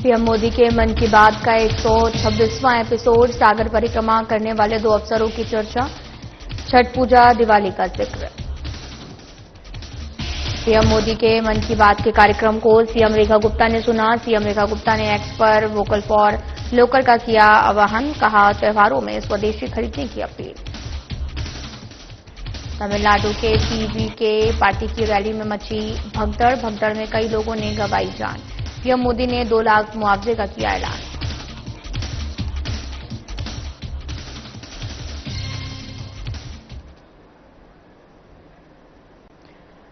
PM Modi के मन की बात का 126वां एपिसोड, सागर परिक्रमा करने वाले 2 अफसरों की चर्चा, छठ पूजा, दिवाली का जिक्र। पीएम मोदी के मन की बात के कार्यक्रम को सीएम रेखा गुप्ता ने सुना। सीएम रेखा गुप्ता ने एक्स पर वोकल फॉर लोकल का किया आह्वान, कहा त्योहारों में स्वदेशी खरीदने की अपील। तमिलनाडु के टीवीके पार्टी की रैली में मची भगदड़, भगदड़ में कई लोगों ने गंवाई जान। पीएम मोदी ने 2 लाख मुआवजे का किया ऐलान।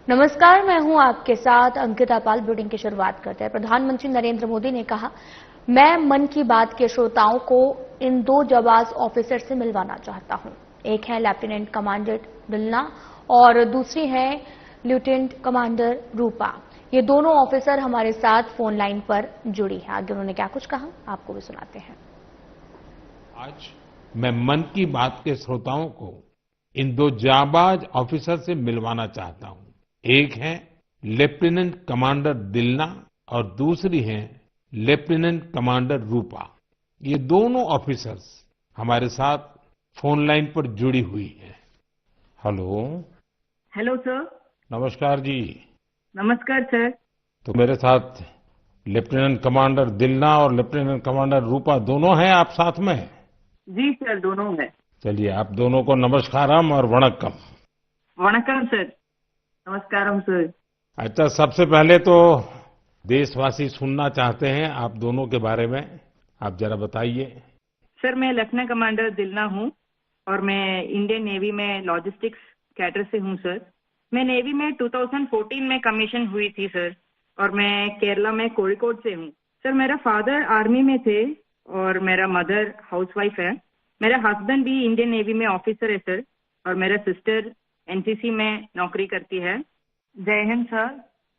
नमस्कार, मैं हूं आपके साथ अंकिता पाल। बुलेटिन की शुरुआत करते हैं। प्रधानमंत्री नरेंद्र मोदी ने कहा, मैं मन की बात के श्रोताओं को इन 2 जाबाज ऑफिसर से मिलवाना चाहता हूं। एक है लेफ्टिनेंट कमांडर दिलना और दूसरी है लेफ्टिनेंट कमांडर रूपा। ये दोनों ऑफिसर हमारे साथ फोन लाइन पर जुड़ी है। आगे उन्होंने क्या कुछ कहा, आपको भी सुनाते हैं। आज मैं मन की बात के श्रोताओं को इन 2 जाबाज ऑफिसर से मिलवाना चाहता हूं। एक है लेफ्टिनेंट कमांडर दिलना और दूसरी है लेफ्टिनेंट कमांडर रूपा। ये दोनों ऑफिसर्स हमारे साथ फोन लाइन पर जुड़ी हुई हैं। हेलो। Hello sir. नमस्कार जी। नमस्कार सर। तो मेरे साथ लेफ्टिनेंट कमांडर दिलना और लेफ्टिनेंट कमांडर रूपा दोनों हैं आप साथ में? जी सर, दोनों हैं। चलिए, आप दोनों को नमस्कारम और वणक्कम। वणक्कम सर। नमस्कारम सर। अच्छा, सबसे पहले तो देशवासी सुनना चाहते हैं आप दोनों के बारे में, आप जरा बताइए। सर, मैं लेफ्टिनेंट कमांडर दिलना हूँ और मैं इंडियन नेवी में लॉजिस्टिक्स कैडर से हूँ सर। मैं नेवी में 2014 में कमीशन हुई थी सर और मैं केरला में कोझिकोड से हूँ। सर, मेरा फादर आर्मी में थे और मेरा मदर हाउसवाइफ है। मेरा हस्बैंड भी इंडियन नेवी में ऑफिसर है सर और मेरा सिस्टर एनसीसी में नौकरी करती है। जय हिंद सर,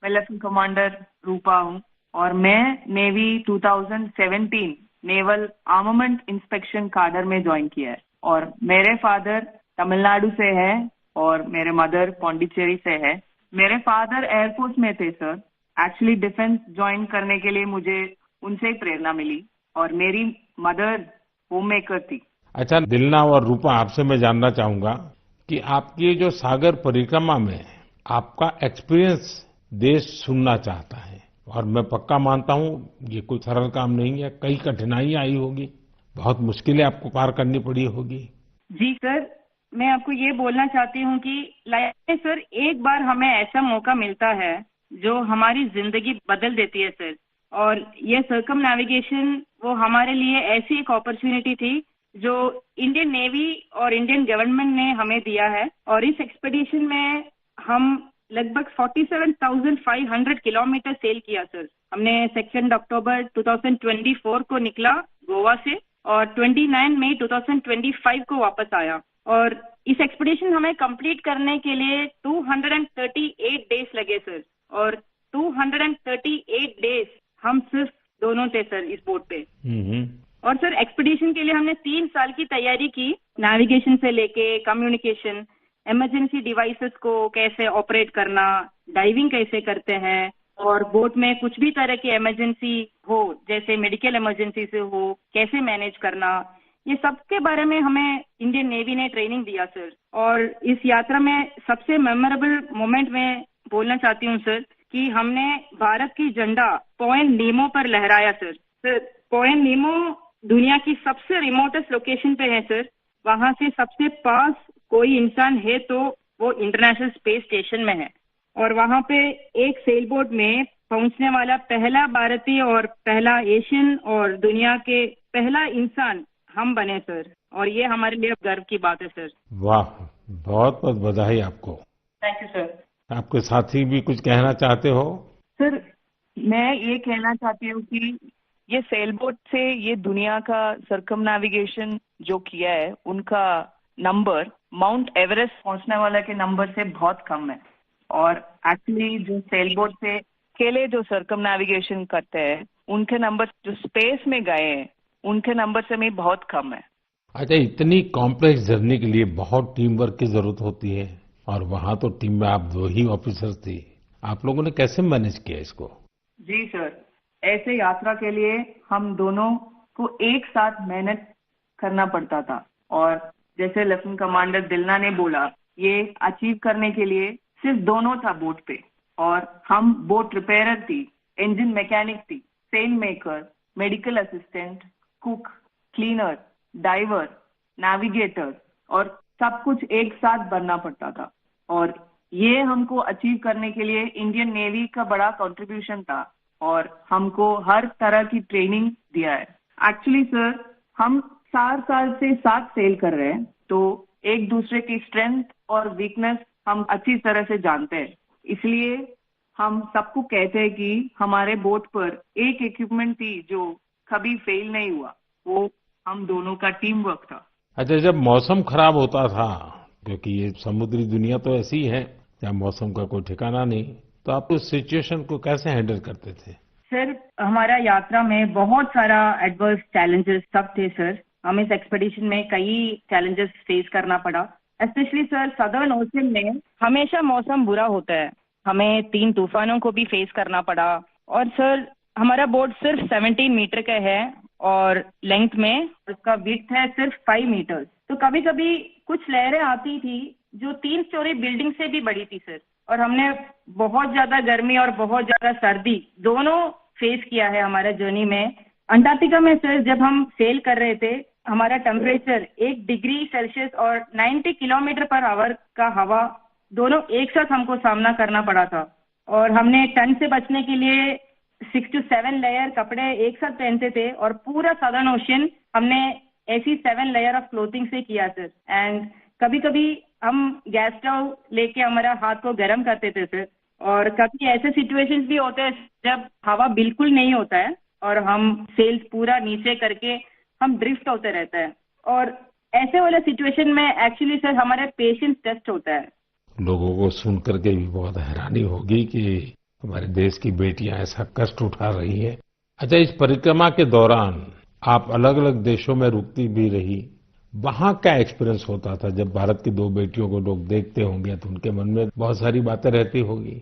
मैं लेफ्टिनेंट कमांडर रूपा हूँ और मैं navy 2017 naval armament inspection cadre में ज्वाइन किया है और मेरे फादर तमिलनाडु से है और मेरे मदर पौंडीचेरी से है। मेरे फादर एयरफोर्स में थे सर। एक्चुअली डिफेंस ज्वाइन करने के लिए मुझे उनसे ही प्रेरणा मिली और मेरी मदर होम मेकर थी। अच्छा दिलना और रूपा, आपसे मैं जानना चाहूंगा कि आपकी जो सागर परिक्रमा में आपका एक्सपीरियंस देश सुनना चाहता है और मैं पक्का मानता हूँ ये कोई सरल काम नहीं है, कई कठिनाइयां आई होगी, बहुत मुश्किलें आपको पार करनी पड़ी होगी। जी सर, मैं आपको ये बोलना चाहती हूँ कि लाइफ में सर एक बार हमें ऐसा मौका मिलता है जो हमारी जिंदगी बदल देती है सर। और ये सर्कम नेविगेशन वो हमारे लिए ऐसी एक अपॉर्चुनिटी थी जो इंडियन नेवी और इंडियन गवर्नमेंट ने हमें दिया है। और इस एक्सपेडिशन में हम लगभग 47,500 किलोमीटर सेल किया सर। हमने 2 अक्टूबर 2024 को निकला गोवा से और 29 मई 2025 को वापस आया। और इस एक्सपेडिशन हमें कंप्लीट करने के लिए 238 डेज लगे सर और 238 डेज हम सिर्फ दोनों थे सर इस बोट पे। और सर एक्सपेडिशन के लिए हमने 3 साल की तैयारी की, नेविगेशन से लेके कम्युनिकेशन, इमरजेंसी डिवाइसेस को कैसे ऑपरेट करना, डाइविंग कैसे करते हैं और बोट में कुछ भी तरह की इमरजेंसी हो जैसे मेडिकल इमरजेंसी से हो कैसे मैनेज करना, ये सब के बारे में हमें इंडियन नेवी ने ट्रेनिंग दिया सर। और इस यात्रा में सबसे मेमोरेबल मोमेंट में बोलना चाहती हूँ सर कि हमने भारत की झंडा पॉइंट नीमो पर लहराया सर। सर, पॉइंट नीमो दुनिया की सबसे रिमोटेस्ट लोकेशन पे है सर। वहां से सबसे पास कोई इंसान है तो वो इंटरनेशनल स्पेस स्टेशन में है और वहां पे एक सेल बोट में पहुंचने वाला पहला भारतीय और पहला एशियन और दुनिया के पहला इंसान हम बने सर। और ये हमारे लिए गर्व की बात है सर। वाह, बहुत बहुत बधाई आपको। Thank you sir. आपके साथी भी कुछ कहना चाहते हो? सर, मैं ये कहना चाहती हूँ कि ये सेल बोट से ये दुनिया का सर्कम नेविगेशन जो किया है उनका नंबर माउंट एवरेस्ट पहुंचने वाले के नंबर से बहुत कम है। और एक्चुअली जो सेल बोट से अकेले जो सर्कम नेविगेशन करते हैं उनके नंबर जो स्पेस में गए हैं उनके नंबर से भी बहुत कम है। अच्छा, इतनी कॉम्प्लेक्स जर्नी के लिए बहुत टीम वर्क की जरूरत होती है और वहाँ तो टीम में आप 2 ही ऑफिसर्स थे, आप लोगों ने कैसे मैनेज किया इसको? जी सर, ऐसे यात्रा के लिए हम दोनों को एक साथ मेहनत करना पड़ता था। और जैसे लेफ्टिनेंट कमांडर दिलना ने बोला, ये अचीव करने के लिए सिर्फ दोनों था बोट पे, और हम बोट रिपेयरर थी, इंजन मैकेनिक थी, sail maker, medical assistant, cook, cleaner, diver, navigator, और सब कुछ एक साथ बनना पड़ता था। और ये हमको अचीव करने के लिए इंडियन नेवी का बड़ा कंट्रीब्यूशन था, और हमको हर तरह की ट्रेनिंग दिया है। एक्चुअली सर, हम 4 साल से साथ सेल कर रहे हैं, तो एक दूसरे की स्ट्रेंथ और वीकनेस हम अच्छी तरह से जानते हैं। इसलिए हम सबको कहते हैं कि हमारे बोट पर एक इक्विपमेंट थी जो कभी फेल नहीं हुआ, वो हम दोनों का टीम वर्क था। अच्छा, जब मौसम खराब होता था, क्योंकि ये समुद्री दुनिया तो ऐसी है जहाँ मौसम का कोई ठिकाना नहीं, तो आप उस सिचुएशन को कैसे हैंडल करते थे? सर, हमारा यात्रा में बहुत सारा एडवर्स चैलेंजेस सब थे सर। हमें इस एक्सपेडिशन में कई चैलेंजेस फेस करना पड़ा। स्पेशली सर, सदर्न ओशन में हमेशा मौसम बुरा होता है। हमें 3 तूफानों को भी फेस करना पड़ा। और सर, हमारा बोट सिर्फ 17 मीटर का है और लेंथ में उसका विड्थ है सिर्फ 5 मीटर। तो कभी कभी कुछ लहरें आती थी जो 3 स्टोरी बिल्डिंग से भी बड़ी थी सर। और हमने बहुत ज्यादा गर्मी और बहुत ज्यादा सर्दी दोनों फेस किया है हमारे जर्नी में। अंटार्कटिका में सर, जब हम सेल कर रहे थे, हमारा टेम्परेचर 1 डिग्री सेल्सियस और 90 किलोमीटर पर आवर का हवा दोनों एक साथ हमको सामना करना पड़ा था। और हमने ठंड से बचने के लिए 6 to 7 लेयर कपड़े एक साथ पहनते थे, और पूरा सदर्न ओशन हमने ऐसी 7 लेयर ऑफ क्लोथिंग से किया सर। एंड कभी कभी हम गैस स्टोव लेके हमारा हाथ को गर्म करते थे सर। और कभी ऐसे सिचुएशंस भी होते हैं जब हवा बिल्कुल नहीं होता है और हम सेल्स पूरा नीचे करके हम ड्रिफ्ट होते रहते हैं। और ऐसे वाले सिचुएशन में एक्चुअली सर हमारे पेशेंस टेस्ट होता है। लोगों को सुन करके भी बहुत हैरानी होगी कि हमारे देश की बेटियां ऐसा कष्ट उठा रही हैं। अच्छा, इस परिक्रमा के दौरान आप अलग अलग देशों में रुकती भी रही, वहाँ क्या एक्सपीरियंस होता था? जब भारत की 2 बेटियों को लोग देखते होंगे तो उनके मन में बहुत सारी बातें रहती होगी।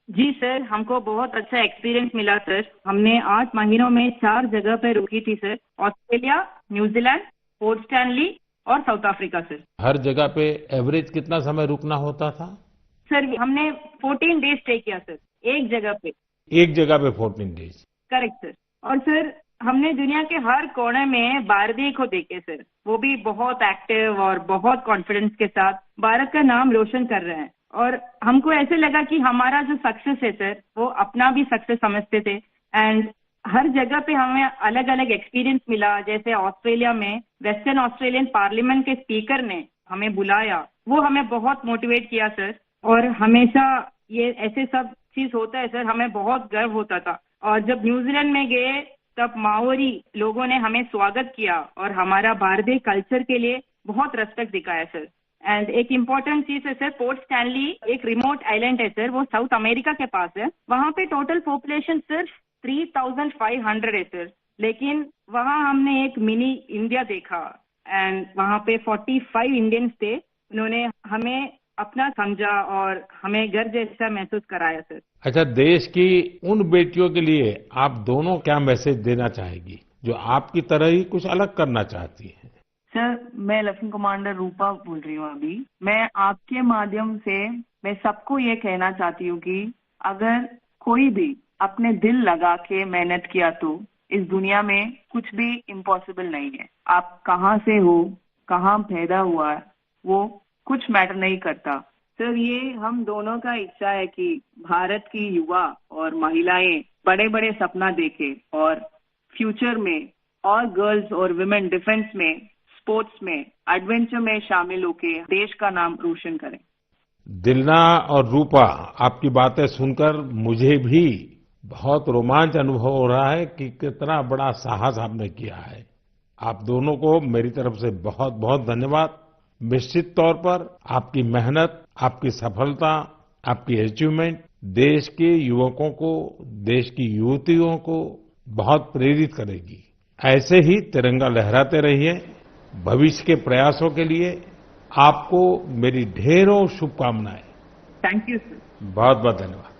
जी सर, हमको बहुत अच्छा एक्सपीरियंस मिला सर। हमने 8 महीनों में 4 जगह पे रुकी थी sir. Australia, New Zealand, port Stanley और साउथ अफ्रीका सर। हर जगह पे एवरेज कितना समय रुकना होता था? सर, हमने 14 डेज स्टे किया सर, एक जगह पे। एक जगह पे 14 डेज? Correct sir. और सर, हमने दुनिया के हर कोने में भारतीय को देखे सर। वो भी बहुत एक्टिव और बहुत कॉन्फिडेंस के साथ भारत का नाम रोशन कर रहे हैं। और हमको ऐसे लगा कि हमारा जो सक्सेस है सर, वो अपना भी सक्सेस समझते थे। एंड हर जगह पे हमें अलग अलग एक्सपीरियंस मिला। जैसे ऑस्ट्रेलिया में वेस्टर्न ऑस्ट्रेलियन पार्लियामेंट के स्पीकर ने हमें बुलाया, वो हमें बहुत मोटिवेट किया सर। और हमेशा ये ऐसे सब चीज होता है सर, हमें बहुत गर्व होता था। और जब न्यूजीलैंड में गए तब माओरी लोगों ने हमें स्वागत किया और हमारा भारतीय कल्चर के लिए बहुत रेस्पेक्ट दिखाया सर। एंड एक इम्पोर्टेंट चीज है सर, पोर्ट स्टैनली एक रिमोट आइलैंड है सर, वो साउथ अमेरिका के पास है। वहाँ पे टोटल पॉपुलेशन सिर्फ 3500 है सर। लेकिन वहाँ हमने एक मिनी इंडिया देखा। एंड वहाँ पे 45 इंडियंस थे। उन्होंने हमें अपना समझा और हमें घर जैसा महसूस कराया सर। अच्छा, देश की उन बेटियों के लिए आप दोनों क्या मैसेज देना चाहेगी जो आपकी तरह ही कुछ अलग करना चाहती हैं? सर, मैं लेफ्टिनेंट कमांडर रूपा बोल रही हूँ अभी। मैं आपके माध्यम से मैं सबको ये कहना चाहती हूँ कि अगर कोई भी अपने दिल लगा के मेहनत किया तो इस दुनिया में कुछ भी इम्पॉसिबल नहीं है। आप कहाँ से हो, कहाँ पैदा हुआ है, वो कुछ मैटर नहीं करता। सर, ये हम दोनों का इच्छा है कि भारत की युवा और महिलाएं बड़े बड़े सपना देखें और फ्यूचर में और गर्ल्स और विमेन डिफेंस में, स्पोर्ट्स में, एडवेंचर में शामिल होकर देश का नाम रोशन करें। दिलना और रूपा, आपकी बातें सुनकर मुझे भी बहुत रोमांच अनुभव हो रहा है कि कितना बड़ा साहस आपने किया है। आप दोनों को मेरी तरफ से बहुत बहुत धन्यवाद। निश्चित तौर पर आपकी मेहनत, आपकी सफलता, आपकी अचीवमेंट देश के युवकों को, देश की युवतियों को बहुत प्रेरित करेगी। ऐसे ही तिरंगा लहराते रहिए। भविष्य के प्रयासों के लिए आपको मेरी ढेरों शुभकामनाएं। Thank you sir. बहुत बहुत धन्यवाद।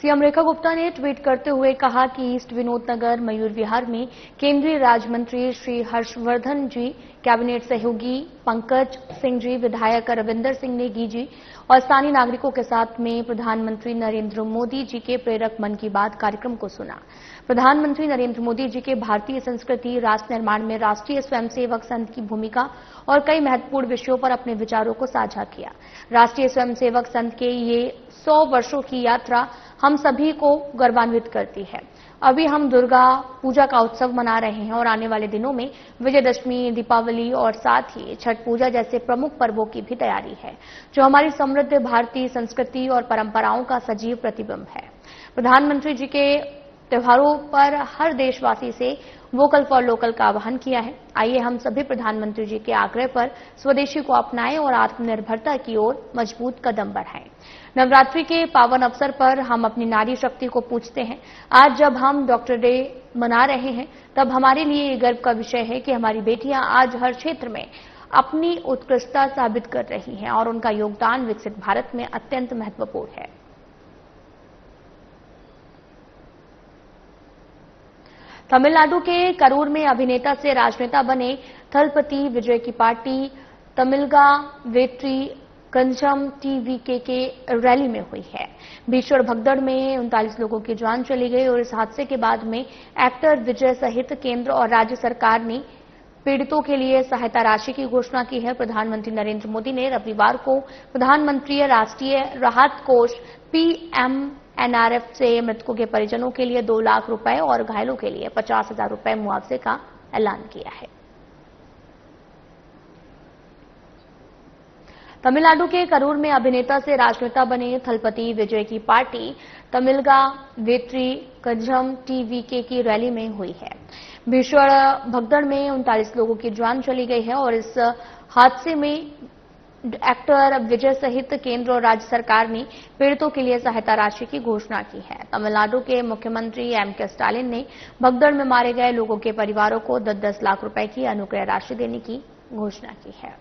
सीएम रेखा गुप्ता ने ट्वीट करते हुए कहा कि ईस्ट विनोद नगर मयूर विहार में केंद्रीय राज्य मंत्री श्री हर्षवर्धन जी, कैबिनेट सहयोगी पंकज सिंह जी, विधायक रविंदर सिंह नेगी जी और स्थानीय नागरिकों के साथ में प्रधानमंत्री नरेंद्र मोदी जी के प्रेरक मन की बात कार्यक्रम को सुना। प्रधानमंत्री नरेंद्र मोदी जी के भारतीय संस्कृति, राष्ट्र निर्माण में राष्ट्रीय स्वयंसेवक संघ की भूमिका और कई महत्वपूर्ण विषयों पर अपने विचारों को साझा किया। राष्ट्रीय स्वयंसेवक संघ के ये 100 वर्षों की यात्रा हम सभी को गौरवान्वित करती है। अभी हम दुर्गा पूजा का उत्सव मना रहे हैं और आने वाले दिनों में विजयदशमी, दीपावली और साथ ही छठ पूजा जैसे प्रमुख पर्वों की भी तैयारी है, जो हमारी समृद्ध भारतीय संस्कृति और परंपराओं का सजीव प्रतिबिंब है। प्रधानमंत्री जी के त्योहारों पर हर देशवासी से वोकल फॉर लोकल का आह्वान किया है। आइए हम सभी प्रधानमंत्री जी के आग्रह पर स्वदेशी को अपनाएं और आत्मनिर्भरता की ओर मजबूत कदम बढ़ाएं। नवरात्रि के पावन अवसर पर हम अपनी नारी शक्ति को पूजते हैं। आज जब हम डॉक्टर डे मना रहे हैं, तब हमारे लिए ये गर्व का विषय है कि हमारी बेटियां आज हर क्षेत्र में अपनी उत्कृष्टता साबित कर रही हैं और उनका योगदान विकसित भारत में अत्यंत महत्वपूर्ण है। तमिलनाडु के करूर में अभिनेता से राजनेता बने थलपति विजय की पार्टी तमिलगा वेट्री कंजम टीवीके के रैली में हुई है। भीषण भगदड़ में 39 लोगों की जान चली गई और इस हादसे के बाद में एक्टर विजय सहित केंद्र और राज्य सरकार ने पीड़ितों के लिए सहायता राशि की घोषणा की है। प्रधानमंत्री नरेंद्र मोदी ने रविवार को प्रधानमंत्री राष्ट्रीय राहत कोष PMNRF से मृतकों के परिजनों के लिए 2 लाख रुपए और घायलों के लिए 50,000 रुपए मुआवजे का ऐलान किया है। तमिलनाडु के करूर में अभिनेता से राजनेता बने थलपति विजय की पार्टी तमिलगा वेट्री कंजम टीवीके की रैली में हुई है। भीषण भगदड़ में 39 लोगों की जान चली गई है और इस हादसे में एक्टर विजय सहित केंद्र और राज्य सरकार ने पीड़ितों के लिए सहायता राशि की घोषणा की है। तमिलनाडु के मुख्यमंत्री M.K. स्टालिन ने भगदड़ में मारे गए लोगों के परिवारों को 10-10 लाख रुपए की अनुग्रह राशि देने की घोषणा की है।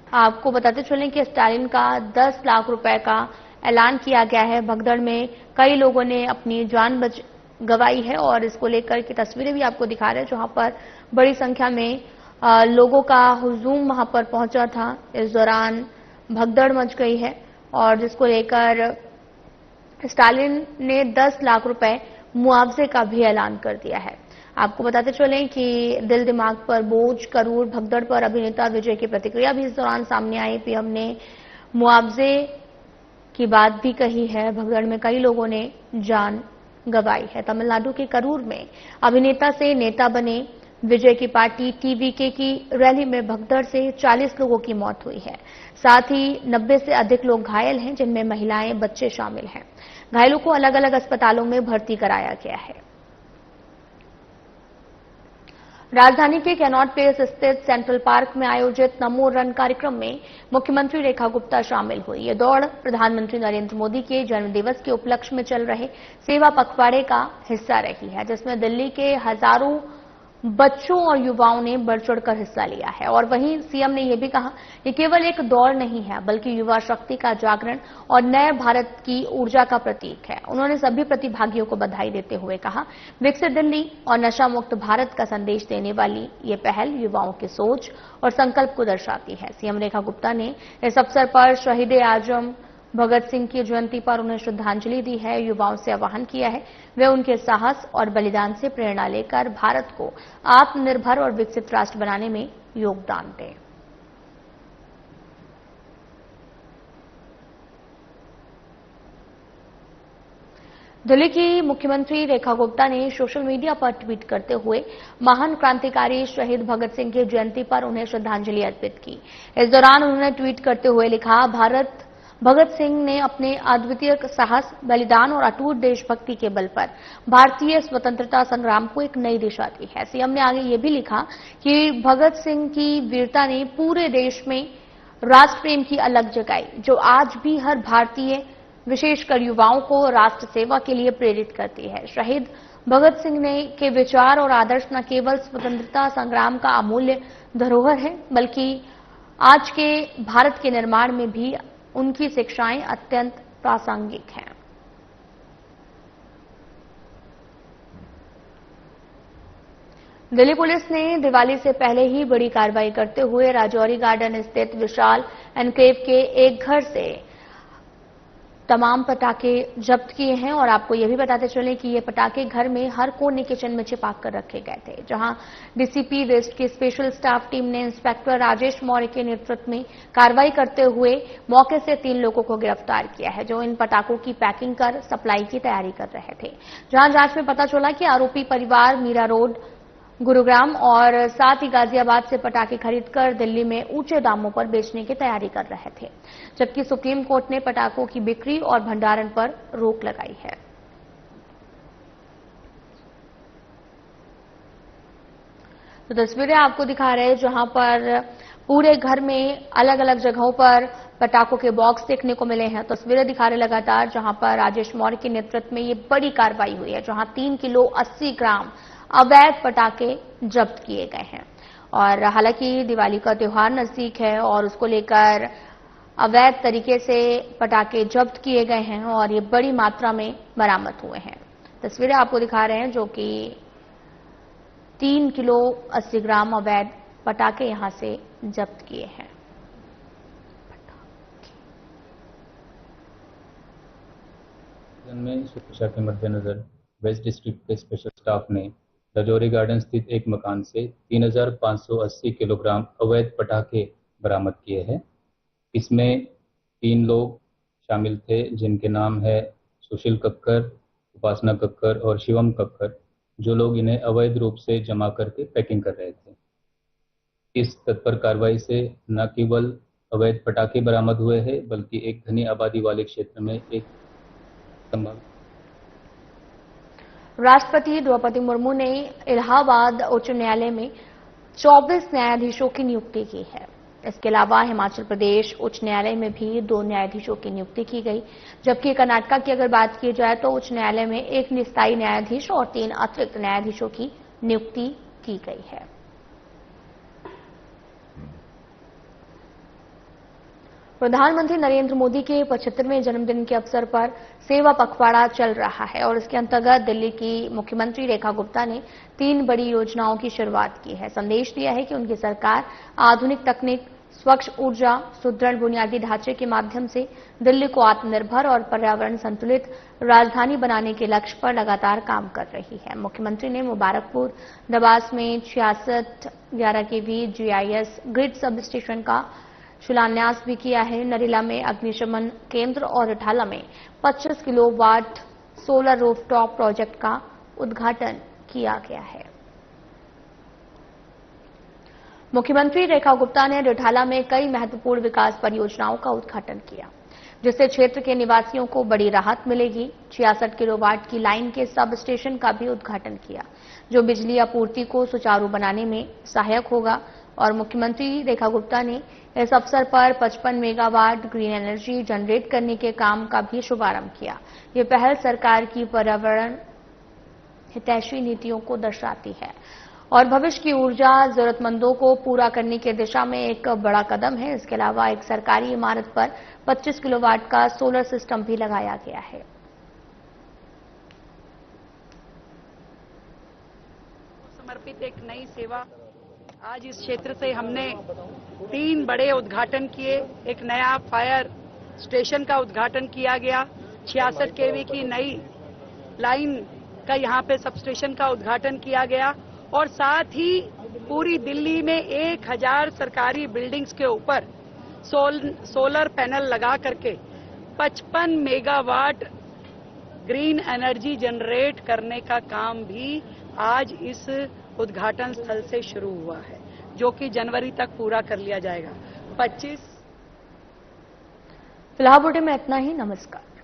आपको बताते चलें कि स्टालिन का 10 लाख रुपए का ऐलान किया गया है। भगदड़ में कई लोगों ने अपनी जान गंवाई है और इसको लेकर की तस्वीरें भी आपको दिखा रहे हैं, जहां पर बड़ी संख्या में लोगों का हुजूम वहां पर पहुंचा था। इस दौरान भगदड़ मच गई है और जिसको लेकर स्टालिन ने 10 लाख रुपए मुआवजे का भी ऐलान कर दिया है। आपको बताते चलें कि दिल दिमाग पर बोझ, करूर भगदड़ पर अभिनेता विजय की प्रतिक्रिया भी इस दौरान सामने आई। पीएम ने मुआवजे की बात भी कही है। भगदड़ में कई लोगों ने जान गंवाई है। तमिलनाडु के करूर में अभिनेता से नेता बने विजय की पार्टी टीवीके की रैली में भगदड़ से 40 लोगों की मौत हुई है। साथ ही 90 से अधिक लोग घायल हैं, जिनमें महिलाएं, बच्चे शामिल हैं। घायलों को अलग अलग अस्पतालों में भर्ती कराया गया है। राजधानी के कैनॉट प्लेस स्थित सेंट्रल पार्क में आयोजित नमो रन कार्यक्रम में मुख्यमंत्री रेखा गुप्ता शामिल हुई। ये दौड़ प्रधानमंत्री नरेंद्र मोदी के जन्मदिवस के उपलक्ष्य में चल रहे सेवा पखवाड़े का हिस्सा रही है, जिसमें दिल्ली के हजारों बच्चों और युवाओं ने बढ़ चढ़कर हिस्सा लिया है। और वहीं सीएम ने यह भी कहा कि केवल एक दौड़ नहीं है, बल्कि युवा शक्ति का जागरण और नए भारत की ऊर्जा का प्रतीक है। उन्होंने सभी प्रतिभागियों को बधाई देते हुए कहा, विकसित दिल्ली और नशा मुक्त भारत का संदेश देने वाली ये पहल युवाओं की सोच और संकल्प को दर्शाती है। सीएम रेखा गुप्ता ने इस अवसर पर शहीद आजम भगत सिंह की जयंती पर उन्हें श्रद्धांजलि दी है। युवाओं से आह्वान किया है वे उनके साहस और बलिदान से प्रेरणा लेकर भारत को आत्मनिर्भर और विकसित राष्ट्र बनाने में योगदान दें। दिल्ली की मुख्यमंत्री रेखा गुप्ता ने सोशल मीडिया पर ट्वीट करते हुए महान क्रांतिकारी शहीद भगत सिंह की जयंती पर उन्हें श्रद्धांजलि अर्पित की। इस दौरान उन्होंने ट्वीट करते हुए लिखा, भगत सिंह ने अपने अद्वितीय साहस, बलिदान और अटूट देशभक्ति के बल पर भारतीय स्वतंत्रता संग्राम को एक नई दिशा दी है। सीएम ने आगे ये भी लिखा कि भगत सिंह की वीरता ने पूरे देश में राष्ट्र प्रेम की अलग जगाई, जो आज भी हर भारतीय, विशेषकर युवाओं को राष्ट्र सेवा के लिए प्रेरित करती है। शहीद भगत सिंह के विचार और आदर्श न केवल स्वतंत्रता संग्राम का अमूल्य धरोहर है, बल्कि आज के भारत के निर्माण में भी उनकी शिक्षाएं अत्यंत प्रासंगिक हैं। दिल्ली पुलिस ने दिवाली से पहले ही बड़ी कार्रवाई करते हुए राजौरी गार्डन स्थित विशाल एनक्लेव के एक घर से तमाम पटाखे जब्त किए हैं। और आपको यह भी बताते चलें कि ये पटाखे घर में हर कोने किचन में छिपा कर रखे गए थे, जहां डीसीपी वेस्ट की स्पेशल स्टाफ टीम ने इंस्पेक्टर राजेश मौर्य के नेतृत्व में कार्रवाई करते हुए मौके से 3 लोगों को गिरफ्तार किया है, जो इन पटाखों की पैकिंग कर सप्लाई की तैयारी कर रहे थे। जहां जांच में पता चला कि आरोपी परिवार मीरा रोड, गुरुग्राम और साथ ही गाजियाबाद से पटाखे खरीदकर दिल्ली में ऊंचे दामों पर बेचने की तैयारी कर रहे थे, जबकि सुप्रीम कोर्ट ने पटाखों की बिक्री और भंडारण पर रोक लगाई है। तो तस्वीरें आपको दिखा रहे हैं जहां पर पूरे घर में अलग अलग जगहों पर पटाखों के बॉक्स देखने को मिले हैं। तस्वीरें दिखा रहे लगातार जहां पर राजेश मौर्य के नेतृत्व में ये बड़ी कार्रवाई हुई है, जहां 3 किलो 80 ग्राम अवैध पटाखे जब्त किए गए हैं। और हालांकि दिवाली का त्योहार नजदीक है और उसको लेकर अवैध तरीके से पटाखे जब्त किए गए हैं और ये बड़ी मात्रा में बरामद हुए हैं। तस्वीरें आपको दिखा रहे हैं जो कि 3 किलो 80 ग्राम अवैध पटाखे यहां से जब्त किए हैं। में सुरक्षा के मद्देनजर वेस्ट डिस्ट्रिक्ट के स्पेशल स्टाफ ने राजौरी गार्डन स्थित एक मकान से 3,580 किलोग्राम अवैध पटाखे बरामद किए हैं। इसमें 3 लोग शामिल थे, जिनके नाम है सुशील कक्कर, उपासना कक्कर और शिवम कक्कर, जो लोग इन्हें अवैध रूप से जमा करके पैकिंग कर रहे थे। इस तत्पर कार्रवाई से न केवल अवैध पटाखे बरामद हुए हैं, बल्कि एक घनी आबादी वाले क्षेत्र में एक संभव राष्ट्रपति द्रौपदी मुर्मू ने इलाहाबाद उच्च न्यायालय में 24 न्यायाधीशों की नियुक्ति की है। इसके अलावा हिमाचल प्रदेश उच्च न्यायालय में भी 2 न्यायाधीशों की नियुक्ति की गई, जबकि कर्नाटका की अगर बात की जाए तो उच्च न्यायालय में 1 स्थायी न्यायाधीश और 3 अतिरिक्त न्यायाधीशों की नियुक्ति की गई है। प्रधानमंत्री नरेंद्र मोदी के 75वें जन्मदिन के अवसर पर सेवा पखवाड़ा चल रहा है और इसके अंतर्गत दिल्ली की मुख्यमंत्री रेखा गुप्ता ने 3 बड़ी योजनाओं की शुरुआत की है। संदेश दिया है कि उनकी सरकार आधुनिक तकनीक, स्वच्छ ऊर्जा, सुदृढ़ बुनियादी ढांचे के माध्यम से दिल्ली को आत्मनिर्भर और पर्यावरण संतुलित राजधानी बनाने के लक्ष्य पर लगातार काम कर रही है। मुख्यमंत्री ने मुबारकपुर दबास में 66 11 केवी GIS ग्रिड सब स्टेशन का शिलान्यास भी किया है। नरेला में अग्निशमन केंद्र और रिठाला में 25 किलोवाट सोलर रूफटॉप प्रोजेक्ट का उद्घाटन किया गया है। मुख्यमंत्री रेखा गुप्ता ने रिठाला में कई महत्वपूर्ण विकास परियोजनाओं का उद्घाटन किया, जिससे क्षेत्र के निवासियों को बड़ी राहत मिलेगी। 66 किलोवाट की लाइन के सब स्टेशन का भी उद्घाटन किया, जो बिजली आपूर्ति को सुचारू बनाने में सहायक होगा। और मुख्यमंत्री रेखा गुप्ता ने इस अवसर पर 55 मेगावाट ग्रीन एनर्जी जनरेट करने के काम का भी शुभारंभ किया। ये पहल सरकार की पर्यावरण हितैषी नीतियों को दर्शाती है और भविष्य की ऊर्जा जरूरतमंदों को पूरा करने की दिशा में एक बड़ा कदम है। इसके अलावा एक सरकारी इमारत पर 25 किलोवाट का सोलर सिस्टम भी लगाया गया है। समर्पित एक नई सेवा आज इस क्षेत्र से हमने 3 बड़े उद्घाटन किए। एक नया फायर स्टेशन का उद्घाटन किया गया, 66 केवी की नई लाइन का यहाँ पे सब स्टेशन का उद्घाटन किया गया और साथ ही पूरी दिल्ली में 1000 सरकारी बिल्डिंग्स के ऊपर सोलर पैनल लगा करके 55 मेगावाट ग्रीन एनर्जी जनरेट करने का काम भी आज इस उद्घाटन स्थल से शुरू हुआ है, जो कि जनवरी तक पूरा कर लिया जाएगा। 25 फिलहाल बुलेटिन में इतना ही। नमस्कार।